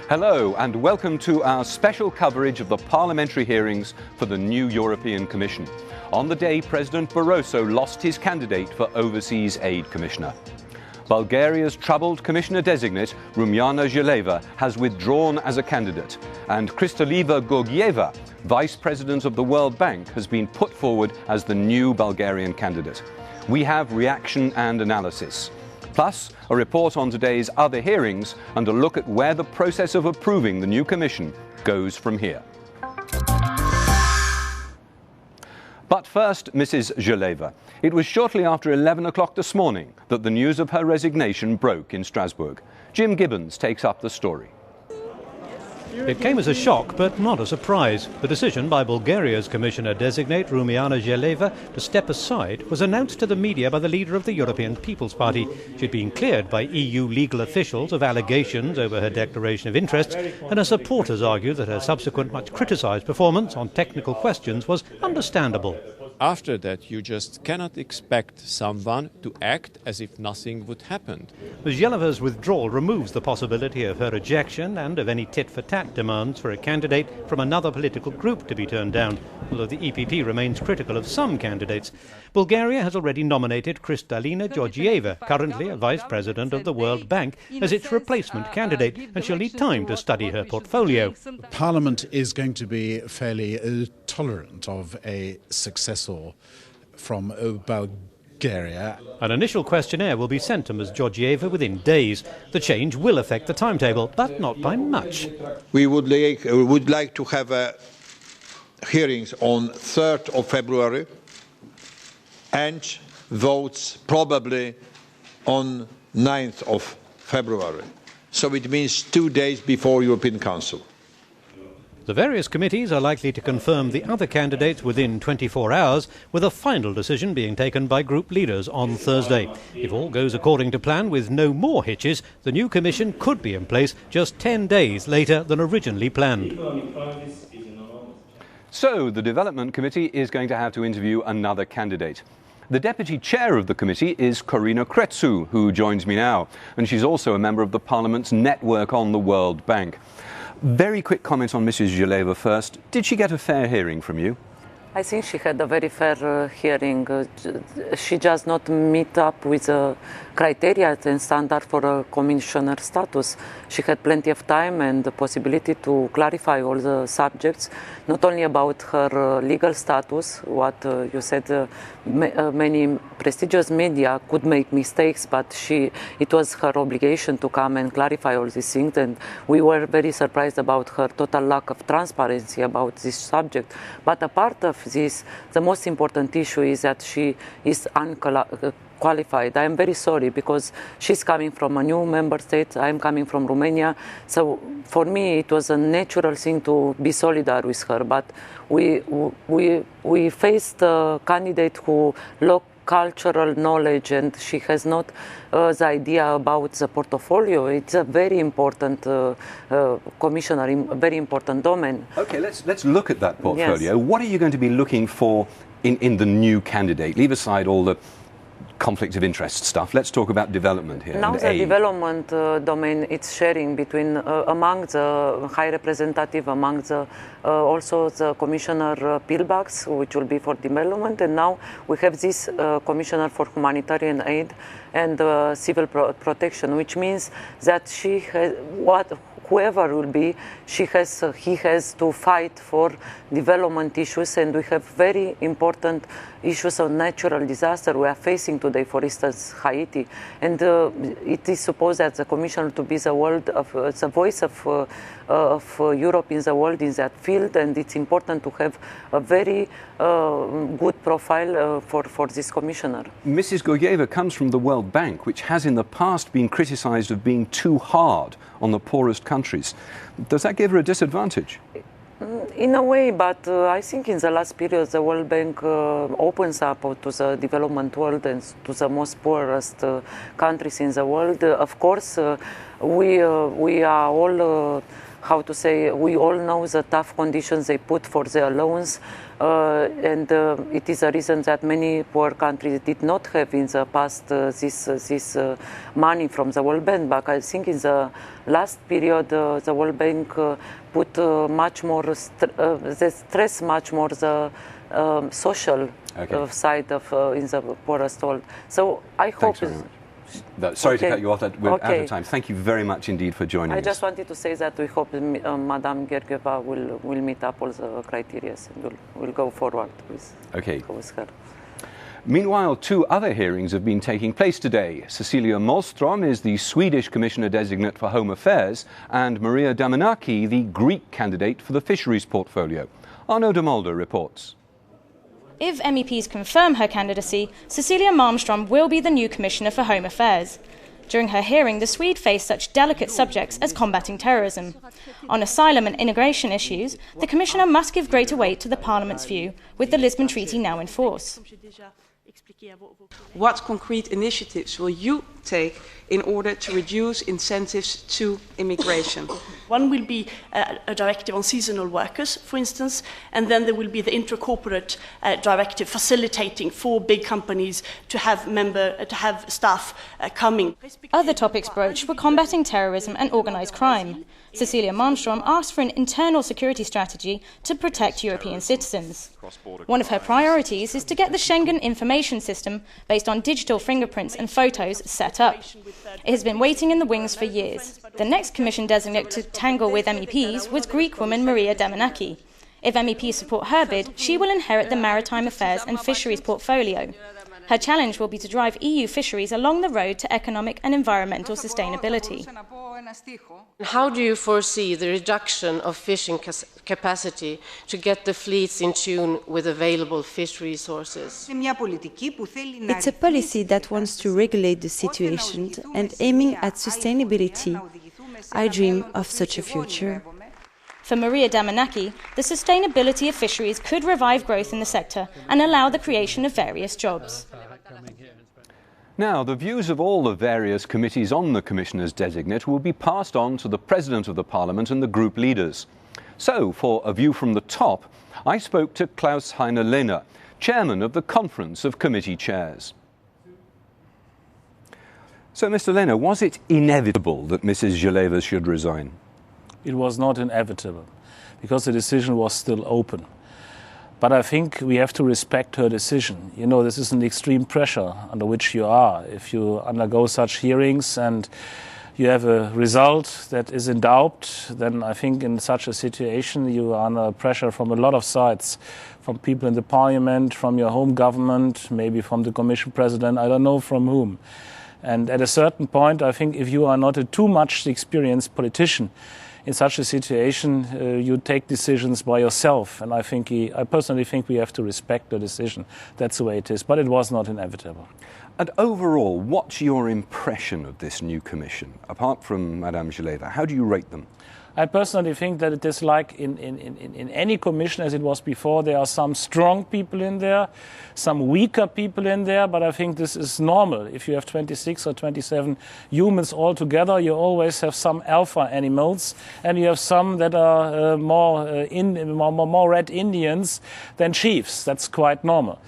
Hello and welcome to our special coverage of the parliamentary hearings for the new European Commission, on the day President Barroso lost his candidate for Overseas Aid Commissioner. Bulgaria's troubled Commissioner-designate, Rumiana Jeleva, has withdrawn as a candidate, and Cecilia Georgieva, Vice President of the World Bank, has been put forward as the new Bulgarian candidate. We have reaction and analysis, plus a report on today's other hearings and a look at where the process of approving the new Commission goes from here. But first, Mrs. Jeleva. It was shortly after 11 o'clock this morning that the news of her resignation broke in Strasbourg. Jim Gibbons takes up the story. It came as a shock, but not a surprise. The decision by Bulgaria's Commissioner-designate, Rumiana Jeleva, to step aside was announced to the media by the leader of the European People's Party. She'd been cleared by EU legal officials of allegations over her declaration of interests, and her supporters argued that her subsequent much criticised performance on technical questions was understandable. After that, you just cannot expect someone to act as if nothing would happen. Jeleva's withdrawal removes the possibility of her rejection and of any tit-for-tat demands for a candidate from another political group to be turned down, although the EPP remains critical of some candidates. Bulgaria has already nominated Cecilia Georgieva, currently a Vice President of the World Bank, as its replacement candidate, and she'll need time to study her portfolio. Parliament is going to be fairly tolerant of a successor from Bulgaria. An initial questionnaire will be sent to Ms. Georgieva within days. The change will affect the timetable, but not by much. We would like to have hearings on 3rd of February and votes probably on 9th of February. So it means 2 days before European Council. The various committees are likely to confirm the other candidates within 24 hours, with a final decision being taken by group leaders on Thursday. If all goes according to plan, with no more hitches, the new Commission could be in place just 10 days later than originally planned. So the Development Committee is going to have to interview another candidate. The Deputy Chair of the committee is Corina Crețu, who joins me now, and she's also a member of the Parliament's Network on the World Bank. Very quick comment on Mrs. Jeleva first. Did she get a fair hearing from you? I think she had a very fair hearing. She just not meet up with the criteria and standard for a commissioner status. She had plenty of time and the possibility to clarify all the subjects, not only about her legal status, what you said, many prestigious media could make mistakes, but it was her obligation to come and clarify all these things, and we were very surprised about her total lack of transparency about this subject. But apart of this, the most important issue is that she is unqualified. I am very sorry because she's coming from a new member state. I am coming from Romania. So for me, it was a natural thing to be solidar with her. But we faced a candidate who lacked cultural knowledge, and she has not the idea about the portfolio. It's a very important commissioner in a very important domain. Okay, let's look at that portfolio. Yes. What are you going to be looking for in the new candidate? Leave aside all the conflict of interest stuff. Let's talk about development here. Now the development domain, it's sharing between among the High Representative, among the also the Commissioner Pillbacks, which will be for development, and now we have this Commissioner for Humanitarian Aid and Civil Protection, which means that she has whoever will be, he has to fight for development issues, and we have very important issues of natural disaster we are facing today, for instance, Haiti. And it is supposed that the Commission to be the voice of Europe in the world in that field, and it's important to have a very good profile for this Commissioner. Mrs. Georgieva comes from the World Bank, which has in the past been criticised of being too hard on the poorest countries. Does that give her a disadvantage? In a way, but I think in the last period the World Bank opens up to the development world and to the most poorest countries in the world. Of course, we are all how to say, we all know the tough conditions they put for their loans, and it is a reason that many poor countries did not have in the past this money from the World Bank. But I think in the last period, the World Bank put much more, they stress much more the social side of in the poorest world. So I hope. Sorry to cut you off. We're out of time. Thank you very much indeed for joining us. I just wanted to say that we hope Madame Georgieva will meet up all the criteria and will go forward with her. Meanwhile, 2 other hearings have been taking place today. Cecilia Malmström is the Swedish Commissioner-designate for Home Affairs and Maria Damanaki, the Greek candidate for the Fisheries portfolio. Arno de Mulder reports. If MEPs confirm her candidacy, Cecilia Malmström will be the new Commissioner for Home Affairs. During her hearing, the Swede faced such delicate subjects as combating terrorism. On asylum and immigration issues, the Commissioner must give greater weight to the Parliament's view, with the Lisbon Treaty now in force. What concrete initiatives will you take in order to reduce incentives to immigration? One will be a directive on seasonal workers, for instance, and then there will be the intercorporate directive facilitating for big companies to have staff coming. Other topics broached were combating terrorism and organised crime. Cecilia Malmström asked for an internal security strategy to protect European citizens. One of her priorities is to get the Schengen information system, based on digital fingerprints and photos, set up. It has been waiting in the wings for years. The next Commission designate to tangle with MEPs was Greek woman Maria Damanaki. If MEPs support her bid, she will inherit the Maritime Affairs and Fisheries portfolio. Her challenge will be to drive EU fisheries along the road to economic and environmental sustainability. How do you foresee the reduction of fishing capacity to get the fleets in tune with available fish resources? It's a policy that wants to regulate the situation and aiming at sustainability. I dream of such a future. For Maria Damanaki, the sustainability of fisheries could revive growth in the sector and allow the creation of various jobs. Now, the views of all the various committees on the Commissioners-designate will be passed on to the President of the Parliament and the group leaders. So, for a view from the top, I spoke to Klaus-Heiner Lehne, Chairman of the Conference of Committee Chairs. So, Mr. Lehne, was it inevitable that Mrs. Jeleva should resign? It was not inevitable, because the decision was still open. But I think we have to respect her decision. You know, this is an extreme pressure under which you are. If you undergo such hearings and you have a result that is in doubt, then I think in such a situation you are under pressure from a lot of sides, from people in the Parliament, from your home government, maybe from the Commission President, I don't know from whom. And at a certain point, I think if you are not a too much experienced politician, in such a situation, you take decisions by yourself, and I personally think we have to respect the decision. That's the way it is, but it was not inevitable. And overall, what's your impression of this new Commission? Apart from Madame Jeleva, how do you rate them? I personally think that it is like in any commission as it was before. There are some strong people in there, some weaker people in there, but I think this is normal. If you have 26 or 27 humans all together, you always have some alpha animals, and you have some that are more red Indians than chiefs. That's quite normal.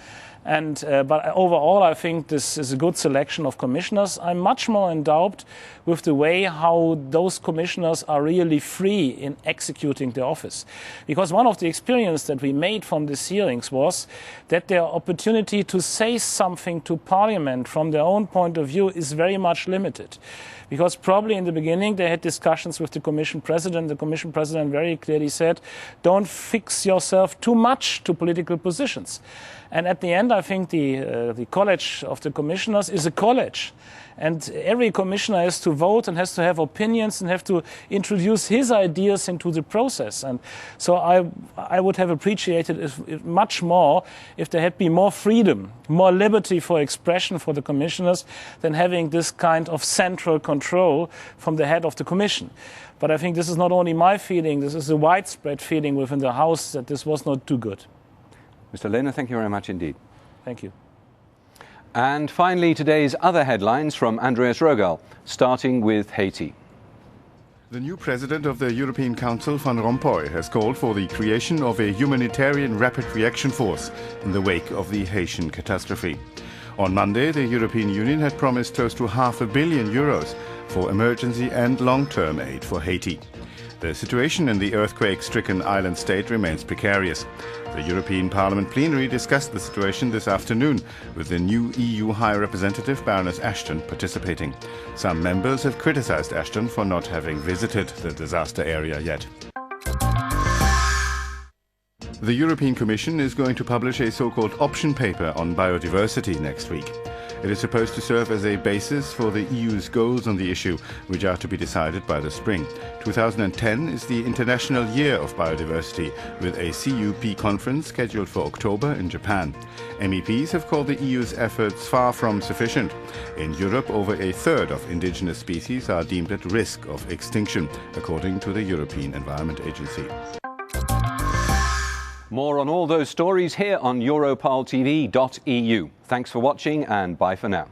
But overall, I think this is a good selection of commissioners. I'm much more in doubt with the way how those commissioners are really free in executing their office. Because one of the experiences that we made from these hearings was that their opportunity to say something to Parliament from their own point of view is very much limited. Because probably in the beginning they had discussions with the Commission President. The Commission President very clearly said, don't fix yourself too much to political positions. And at the end, I think the College of the Commissioners is a college. And every commissioner has to vote and has to have opinions and have to introduce his ideas into the process. And so I would have appreciated it much more if there had been more freedom, more liberty for expression for the commissioners than having this kind of central control from the head of the Commission. But I think this is not only my feeling, this is a widespread feeling within the House that this was not too good. Mr. Lehne, thank you very much indeed. Thank you. And finally, today's other headlines from Andreas Rogal, starting with Haiti. The new president of the European Council, Van Rompuy, has called for the creation of a humanitarian rapid reaction force in the wake of the Haitian catastrophe. On Monday, the European Union had promised close to €500 million for emergency and long-term aid for Haiti. The situation in the earthquake-stricken island state remains precarious. The European Parliament plenary discussed the situation this afternoon, with the new EU High Representative Baroness Ashton participating. Some members have criticized Ashton for not having visited the disaster area yet. The European Commission is going to publish a so-called option paper on biodiversity next week. It is supposed to serve as a basis for the EU's goals on the issue, which are to be decided by the spring. 2010 is the International Year of Biodiversity, with a CUP conference scheduled for October in Japan. MEPs have called the EU's efforts far from sufficient. In Europe, over a third of indigenous species are deemed at risk of extinction, according to the European Environment Agency. More on all those stories here on europoltv.eu. Thanks for watching and bye for now.